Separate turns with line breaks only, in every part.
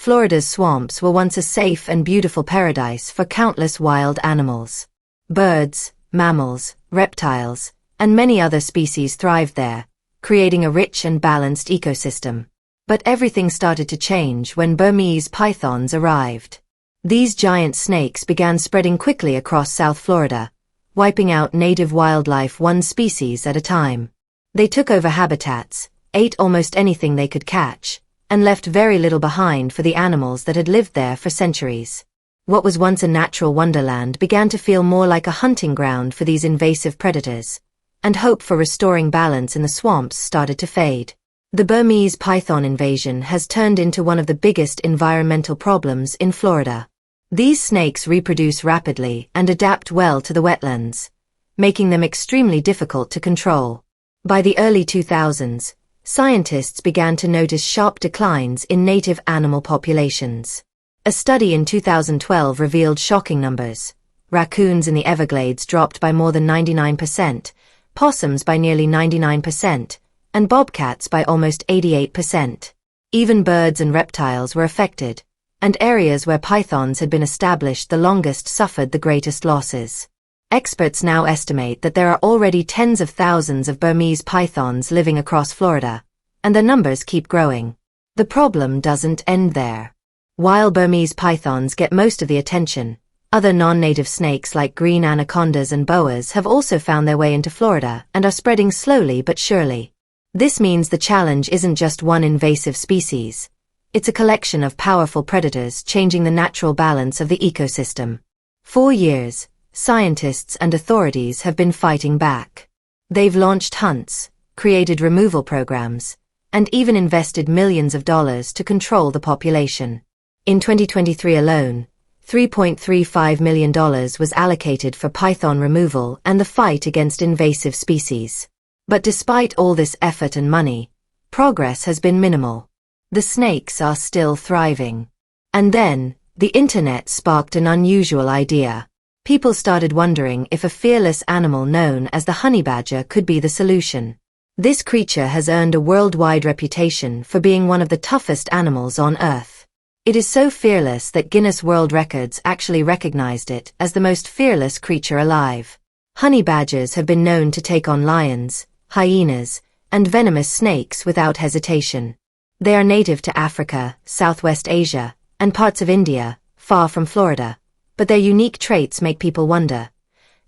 Florida's swamps were once a safe and beautiful paradise for countless wild animals. Birds, mammals, reptiles, and many other species thrived there, creating a rich and balanced ecosystem. But everything started to change when Burmese pythons arrived. These giant snakes began spreading quickly across South Florida, wiping out native wildlife one species at a time. They took over habitats, ate almost anything they could catch, and left very little behind for the animals that had lived there for centuries. What was once a natural wonderland began to feel more like a hunting ground for these invasive predators, and hope for restoring balance in the swamps started to fade. The Burmese python invasion has turned into one of the biggest environmental problems in Florida. These snakes reproduce rapidly and adapt well to the wetlands, making them extremely difficult to control. By the early 2000s, scientists began to notice sharp declines in native animal populations. A study in 2012 revealed shocking numbers. Raccoons in the Everglades dropped by more than 99%, possums by nearly 99%, and bobcats by almost 88%. Even birds and reptiles were affected, and areas where pythons had been established the longest suffered the greatest losses. Experts now estimate that there are already tens of thousands of Burmese pythons living across Florida, and the numbers keep growing. The problem doesn't end there. While Burmese pythons get most of the attention, other non-native snakes like green anacondas and boas have also found their way into Florida and are spreading slowly but surely. This means the challenge isn't just one invasive species. It's a collection of powerful predators changing the natural balance of the ecosystem. For years, scientists and authorities have been fighting back. They've launched hunts, created removal programs, and even invested millions of dollars to control the population. In 2023 alone, $3.35 million was allocated for python removal and the fight against invasive species. But despite all this effort and money, progress has been minimal. The snakes are still thriving. And then, the internet sparked an unusual idea. People started wondering if a fearless animal known as the honey badger could be the solution. This creature has earned a worldwide reputation for being one of the toughest animals on Earth. It is so fearless that Guinness World Records actually recognized it as the most fearless creature alive. Honey badgers have been known to take on lions, hyenas, and venomous snakes without hesitation. They are native to Africa, Southwest Asia, and parts of India, far from Florida. But their unique traits make people wonder,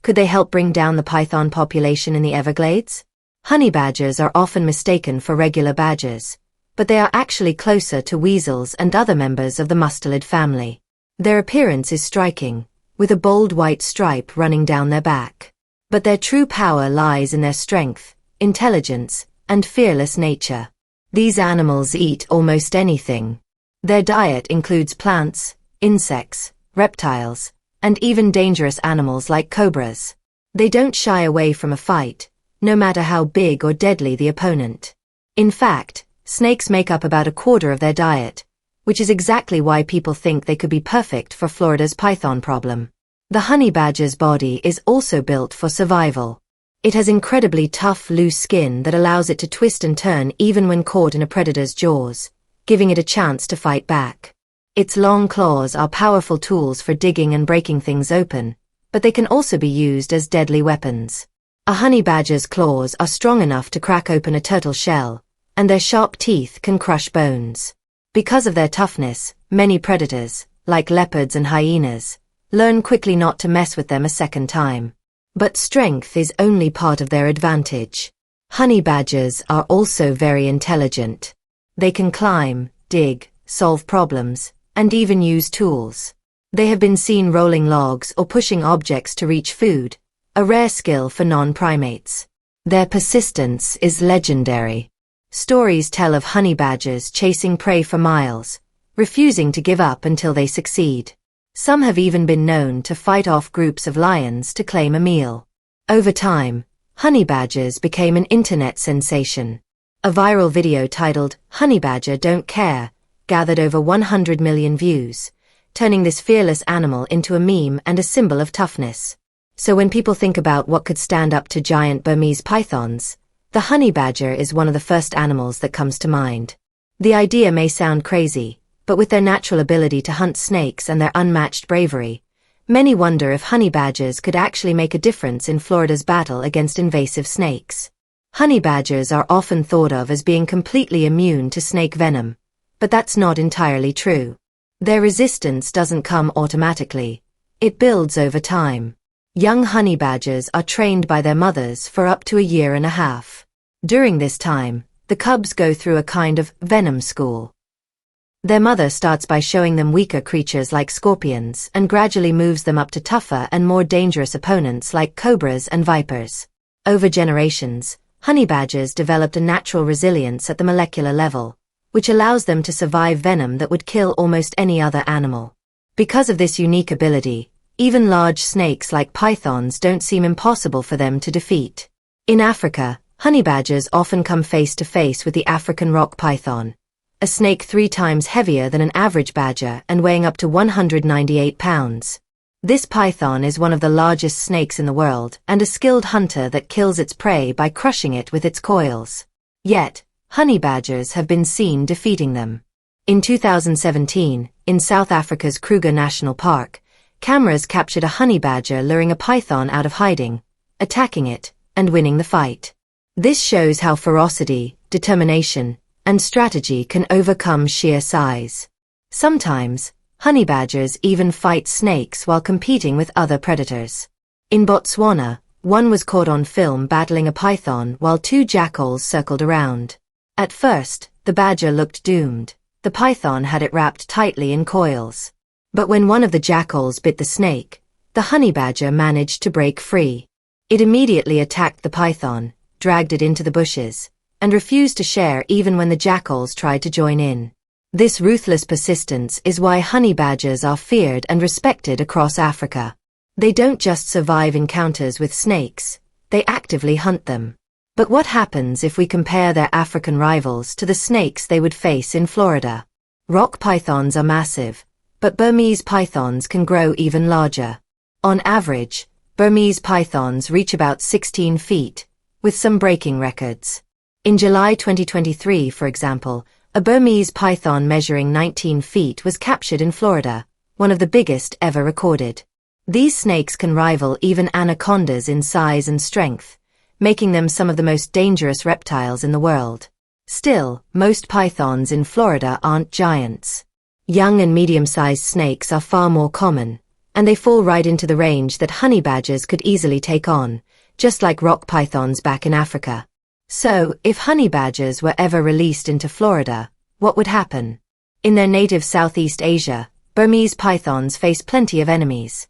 could they help bring down the python population in the Everglades? Honey badgers are often mistaken for regular badgers, but they are actually closer to weasels and other members of the mustelid family. Their appearance is striking, with a bold white stripe running down their back. But their true power lies in their strength, intelligence, and fearless nature. These animals eat almost anything. Their diet includes plants, insects, reptiles, and even dangerous animals like cobras. They don't shy away from a fight, no matter how big or deadly the opponent. In fact, snakes make up about a quarter of their diet, which is exactly why people think they could be perfect for Florida's python problem. The honey badger's body is also built for survival. It has incredibly tough, loose skin that allows it to twist and turn even when caught in a predator's jaws, giving it a chance to fight back. Its long claws are powerful tools for digging and breaking things open, but they can also be used as deadly weapons. A honey badger's claws are strong enough to crack open a turtle shell, and their sharp teeth can crush bones. Because of their toughness, many predators, like leopards and hyenas, learn quickly not to mess with them a second time. But strength is only part of their advantage. Honey badgers are also very intelligent. They can climb, dig, solve problems, and even use tools. They have been seen rolling logs or pushing objects to reach food, a rare skill for non-primates. Their persistence is legendary. Stories tell of honey badgers chasing prey for miles, refusing to give up until they succeed. Some have even been known to fight off groups of lions to claim a meal. Over time, honey badgers became an internet sensation. A viral video titled, "Honey Badger Don't Care," gathered over 100 million views, turning this fearless animal into a meme and a symbol of toughness. So when people think about what could stand up to giant Burmese pythons, the honey badger is one of the first animals that comes to mind. The idea may sound crazy, But with their natural ability to hunt snakes and their unmatched bravery, many wonder if honey badgers could actually make a difference in Florida's battle against invasive snakes. Honey badgers are often thought of as being completely immune to snake venom, but that's not entirely true. Their resistance doesn't come automatically. It builds over time. Young honey badgers are trained by their mothers for up to a year and a half. During this time, the cubs go through a kind of venom school. Their mother starts by showing them weaker creatures like scorpions and gradually moves them up to tougher and more dangerous opponents like cobras and vipers. Over generations, honey badgers developed a natural resilience at the molecular level, which allows them to survive venom that would kill almost any other animal. Because of this unique ability, even large snakes like pythons don't seem impossible for them to defeat. In Africa, honey badgers often come face to face with the African rock python, a snake 3 times heavier than an average badger and weighing up to 198 pounds. This python is one of the largest snakes in the world and a skilled hunter that kills its prey by crushing it with its coils. Yet, honey badgers have been seen defeating them. In 2017, in South Africa's Kruger National Park, cameras captured a honey badger luring a python out of hiding, attacking it, and winning the fight. This shows how ferocity, determination, and strategy can overcome sheer size. Sometimes, honey badgers even fight snakes while competing with other predators. In Botswana, one was caught on film battling a python while 2 jackals circled around. At first, the badger looked doomed. The python had it wrapped tightly in coils. But when one of the jackals bit the snake, the honey badger managed to break free. It immediately attacked the python, dragged it into the bushes, and refused to share even when the jackals tried to join in. This ruthless persistence is why honey badgers are feared and respected across Africa. They don't just survive encounters with snakes, they actively hunt them. But what happens if we compare their African rivals to the snakes they would face in Florida? Rock pythons are massive, but Burmese pythons can grow even larger. On average, Burmese pythons reach about 16 feet, with some breaking records. In July 2023, for example, a Burmese python measuring 19 feet was captured in Florida, one of the biggest ever recorded. These snakes can rival even anacondas in size and strength, making them some of the most dangerous reptiles in the world. Still, most pythons in Florida aren't giants. Young and medium-sized snakes are far more common, and they fall right into the range that honey badgers could easily take on, just like rock pythons back in Africa. So, if honey badgers were ever released into Florida, what would happen? In their native Southeast Asia, Burmese pythons face plenty of enemies.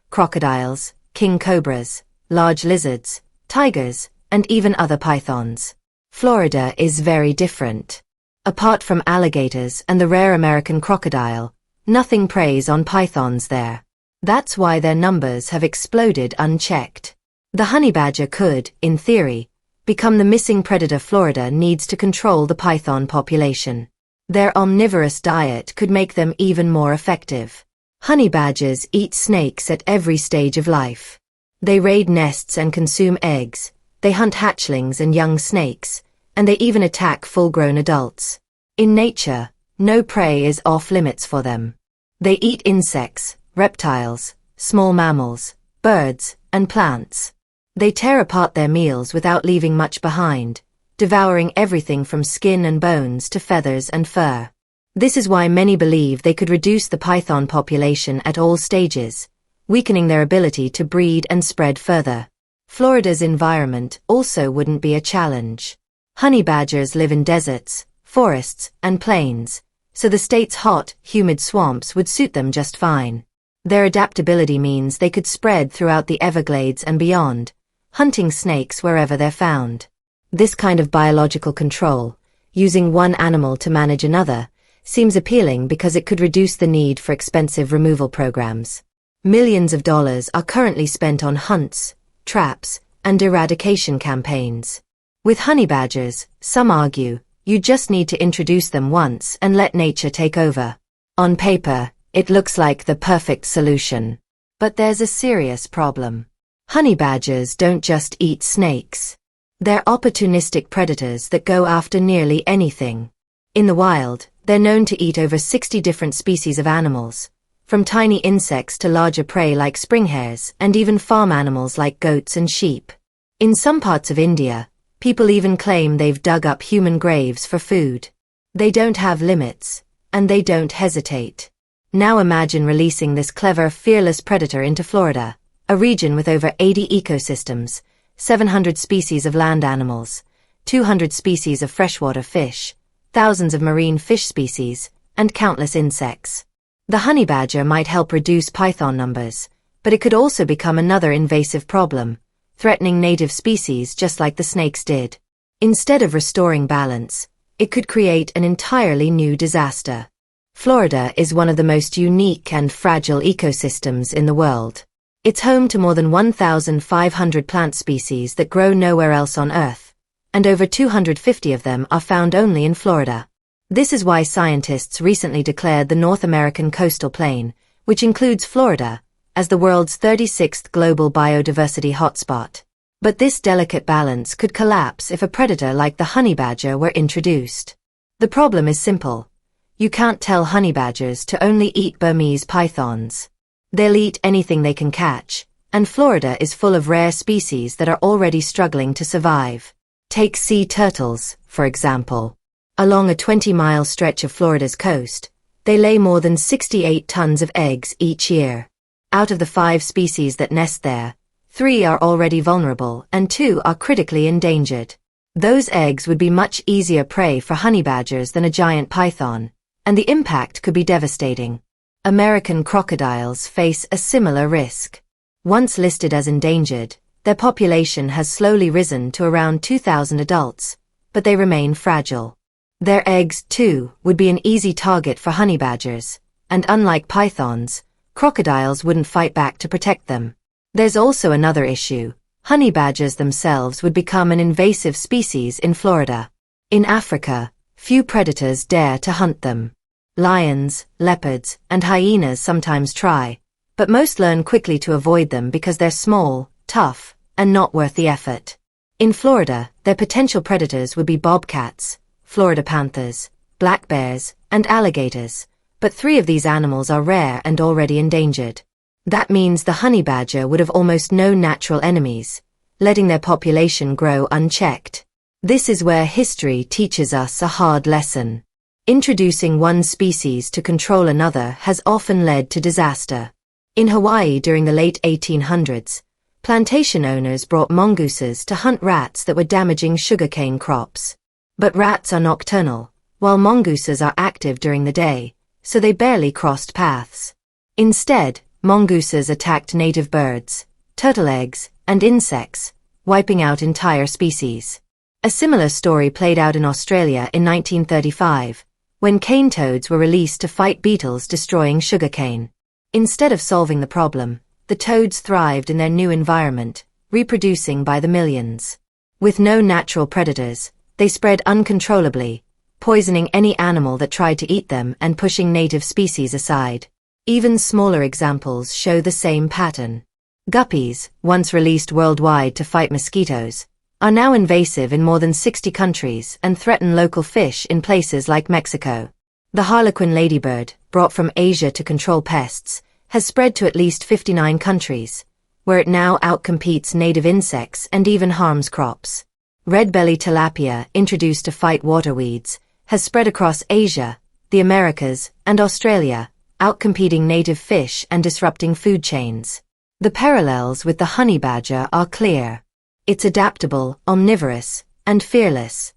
Crocodiles, king cobras, large lizards, tigers, and even other pythons. Florida is very different. Apart from alligators and the rare American crocodile, nothing preys on pythons there. That's why their numbers have exploded unchecked. The honey badger could, in theory, become the missing predator Florida needs to control the python population. Their omnivorous diet could make them even more effective. Honey badgers eat snakes at every stage of life. They raid nests and consume eggs, they hunt hatchlings and young snakes, and they even attack full-grown adults. In nature, no prey is off-limits for them. They eat insects, reptiles, small mammals, birds, and plants. They tear apart their meals without leaving much behind, devouring everything from skin and bones to feathers and fur. This is why many believe they could reduce the python population at all stages, weakening their ability to breed and spread further. Florida's environment also wouldn't be a challenge. Honey badgers live in deserts, forests, and plains, so the state's hot, humid swamps would suit them just fine. Their adaptability means they could spread throughout the Everglades and beyond, hunting snakes wherever they're found. This kind of biological control, using one animal to manage another, seems appealing because it could reduce the need for expensive removal programs. Millions of dollars are currently spent on hunts, traps, and eradication campaigns. With honey badgers, some argue, you just need to introduce them once and let nature take over. On paper, it looks like the perfect solution. But there's a serious problem. Honey badgers don't just eat snakes. They're opportunistic predators that go after nearly anything. In the wild, They're known to eat over 60 different species of animals, from tiny insects to larger prey like spring hares and even farm animals like goats and sheep. In some parts of India, people even claim they've dug up human graves for food. They don't have limits, and they don't hesitate. Now imagine releasing this clever, fearless predator into Florida, a region with over 80 ecosystems, 700 species of land animals, 200 species of freshwater fish, thousands of marine fish species, and countless insects. The honey badger might help reduce python numbers, but it could also become another invasive problem, threatening native species just like the snakes did. Instead of restoring balance, it could create an entirely new disaster. Florida is one of the most unique and fragile ecosystems in the world. It's home to more than 1,500 plant species that grow nowhere else on Earth, and over 250 of them are found only in Florida. This is why scientists recently declared the North American coastal plain, which includes Florida, as the world's 36th global biodiversity hotspot. But this delicate balance could collapse if a predator like the honey badger were introduced. The problem is simple. You can't tell honey badgers to only eat Burmese pythons. They'll eat anything they can catch, and Florida is full of rare species that are already struggling to survive. Take sea turtles, for example. Along a 20-mile stretch of Florida's coast, they lay more than 68 tons of eggs each year. Out of the 5 species that nest there, 3 are already vulnerable and 2 are critically endangered. Those eggs would be much easier prey for honey badgers than a giant python, and the impact could be devastating. American crocodiles face a similar risk. Once listed as endangered, their population has slowly risen to around 2,000 adults, but they remain fragile. Their eggs, too, would be an easy target for honey badgers, and unlike pythons, crocodiles wouldn't fight back to protect them. There's also another issue. Honey badgers themselves would become an invasive species in Florida. In Africa, few predators dare to hunt them. Lions, leopards, and hyenas sometimes try, but most learn quickly to avoid them because they're small, tough, and not worth the effort. In Florida, their potential predators would be bobcats, Florida panthers, black bears, and alligators, but 3 of these animals are rare and already endangered. That means the honey badger would have almost no natural enemies, letting their population grow unchecked. This is where history teaches us a hard lesson. Introducing one species to control another has often led to disaster. In Hawaii during the late 1800s, plantation owners brought mongooses to hunt rats that were damaging sugarcane crops. But rats are nocturnal, while mongooses are active during the day, so they barely crossed paths. Instead, mongooses attacked native birds, turtle eggs, and insects, wiping out entire species. A similar story played out in Australia in 1935, when cane toads were released to fight beetles destroying sugarcane. Instead of solving the problem, the toads thrived in their new environment, reproducing by the millions. With no natural predators, they spread uncontrollably, poisoning any animal that tried to eat them and pushing native species aside. Even smaller examples show the same pattern. Guppies, once released worldwide to fight mosquitoes, are now invasive in more than 60 countries and threaten local fish in places like Mexico. The harlequin ladybird, brought from Asia to control pests, has spread to at least 59 countries, where it now outcompetes native insects and even harms crops. Red-belly tilapia, introduced to fight water weeds, has spread across Asia, the Americas, and Australia, outcompeting native fish and disrupting food chains. The parallels with the honey badger are clear. It's adaptable, omnivorous, and fearless.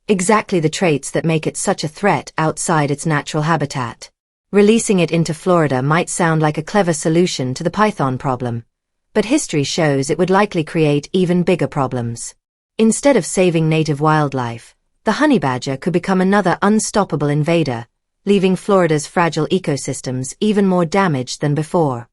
Exactly the traits that make it such a threat outside its natural habitat. Releasing it into Florida might sound like a clever solution to the python problem, but history shows it would likely create even bigger problems. Instead of saving native wildlife, the honey badger could become another unstoppable invader, leaving Florida's fragile ecosystems even more damaged than before.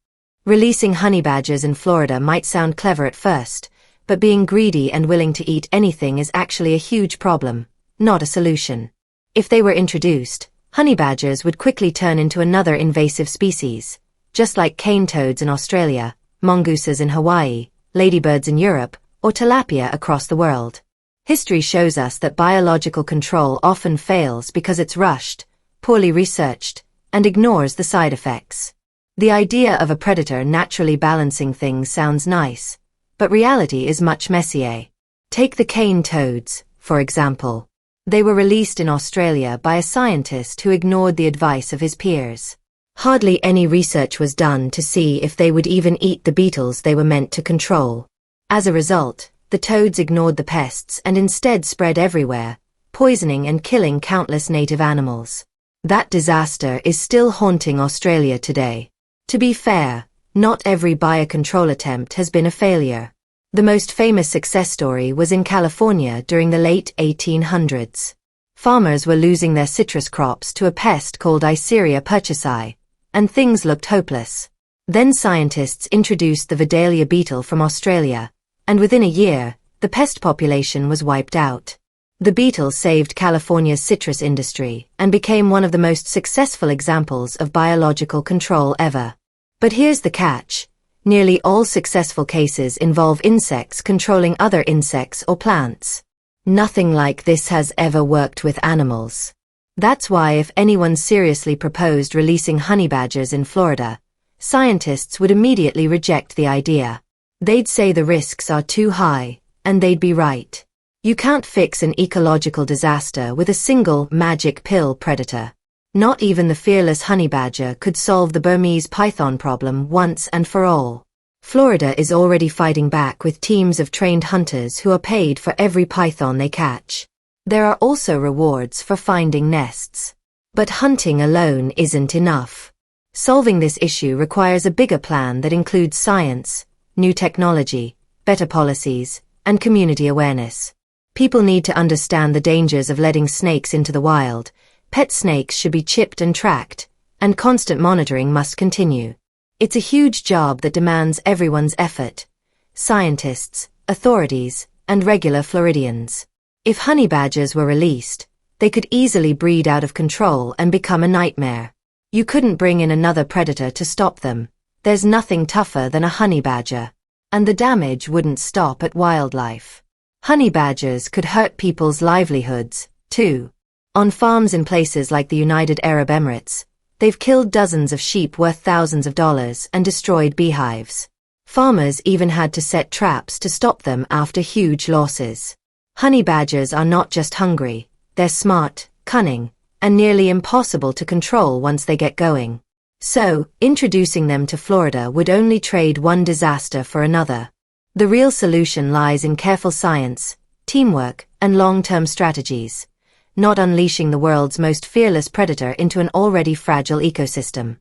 Releasing honey badgers in Florida might sound clever at first, but being greedy and willing to eat anything is actually a huge problem, not a solution. If they were introduced, honey badgers would quickly turn into another invasive species, just like cane toads in Australia, mongooses in Hawaii, ladybirds in Europe, or tilapia across the world. History shows us that biological control often fails because it's rushed, poorly researched, and ignores the side effects. The idea of a predator naturally balancing things sounds nice, but reality is much messier. Take the cane toads, for example. They were released in Australia by a scientist who ignored the advice of his peers. Hardly any research was done to see if they would even eat the beetles they were meant to control. As a result, the toads ignored the pests and instead spread everywhere, poisoning and killing countless native animals. That disaster is still haunting Australia today. To be fair, not every biocontrol attempt has been a failure. The most famous success story was in California during the late 1800s. Farmers were losing their citrus crops to a pest called Eisseria purchasei, and things looked hopeless. Then scientists introduced the Vidalia beetle from Australia, and within a year, the pest population was wiped out. The beetle saved California's citrus industry and became one of the most successful examples of biological control ever. But here's the catch. Nearly all successful cases involve insects controlling other insects or plants. Nothing like this has ever worked with animals. That's why if anyone seriously proposed releasing honey badgers in Florida, scientists would immediately reject the idea. They'd say the risks are too high, and they'd be right. You can't fix an ecological disaster with a single magic pill predator. Not even the fearless honey badger could solve the Burmese python problem once and for all. Florida is already fighting back with teams of trained hunters who are paid for every python they catch. There are also rewards for finding nests. But hunting alone isn't enough. Solving this issue requires a bigger plan that includes science, new technology, better policies, and community awareness. People need to understand the dangers of letting snakes into the wild. Pet snakes should be chipped and tracked, and constant monitoring must continue. It's a huge job that demands everyone's effort. Scientists, authorities, and regular Floridians. If honey badgers were released, they could easily breed out of control and become a nightmare. You couldn't bring in another predator to stop them. There's nothing tougher than a honey badger. And the damage wouldn't stop at wildlife. Honey badgers could hurt people's livelihoods, too. On farms in places like the United Arab Emirates, they've killed dozens of sheep worth thousands of dollars and destroyed beehives. Farmers even had to set traps to stop them after huge losses. Honey badgers are not just hungry, they're smart, cunning, and nearly impossible to control once they get going. So, introducing them to Florida would only trade one disaster for another. The real solution lies in careful science, teamwork, and long-term strategies, not unleashing the world's most fearless predator into an already fragile ecosystem.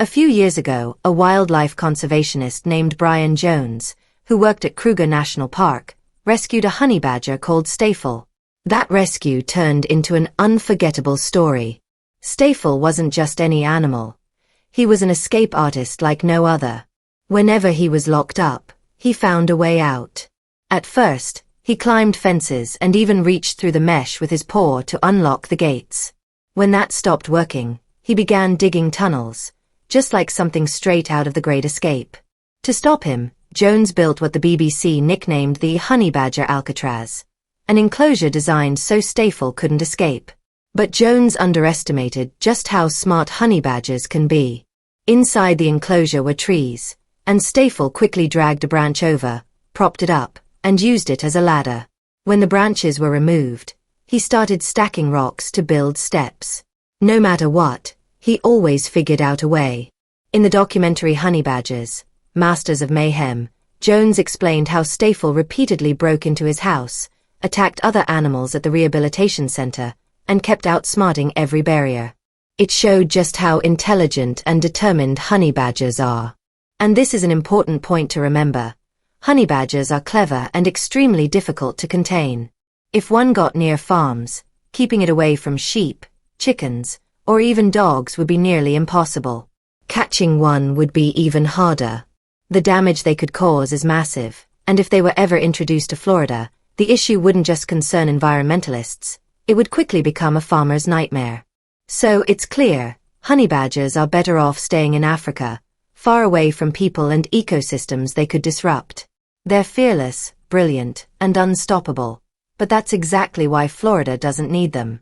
A few years ago, a wildlife conservationist named Brian Jones, who worked at Kruger National Park, rescued a honey badger called Stafel. That rescue turned into an unforgettable story. Stafel wasn't just any animal. He was an escape artist like no other. Whenever he was locked up, he found a way out. At first, he climbed fences and even reached through the mesh with his paw to unlock the gates. When that stopped working, he began digging tunnels, just like something straight out of The Great Escape. To stop him, Jones built what the BBC nicknamed the Honey Badger Alcatraz, an enclosure designed so Stafel couldn't escape. But Jones underestimated just how smart honey badgers can be. Inside the enclosure were trees, and Stafel quickly dragged a branch over, propped it up, and used it as a ladder. When the branches were removed, he started stacking rocks to build steps. No matter what, he always figured out a way. In the documentary Honey Badgers, Masters of Mayhem, Jones explained how Stafel repeatedly broke into his house, attacked other animals at the rehabilitation center, and kept outsmarting every barrier. It showed just how intelligent and determined honey badgers are. And this is an important point to remember. Honey badgers are clever and extremely difficult to contain. If one got near farms, keeping it away from sheep, chickens, or even dogs would be nearly impossible. Catching one would be even harder. The damage they could cause is massive, and if they were ever introduced to Florida, the issue wouldn't just concern environmentalists, it would quickly become a farmer's nightmare. So it's clear, honey badgers are better off staying in Africa, far away from people and ecosystems they could disrupt. They're fearless, brilliant, and unstoppable. But that's exactly why Florida doesn't need them.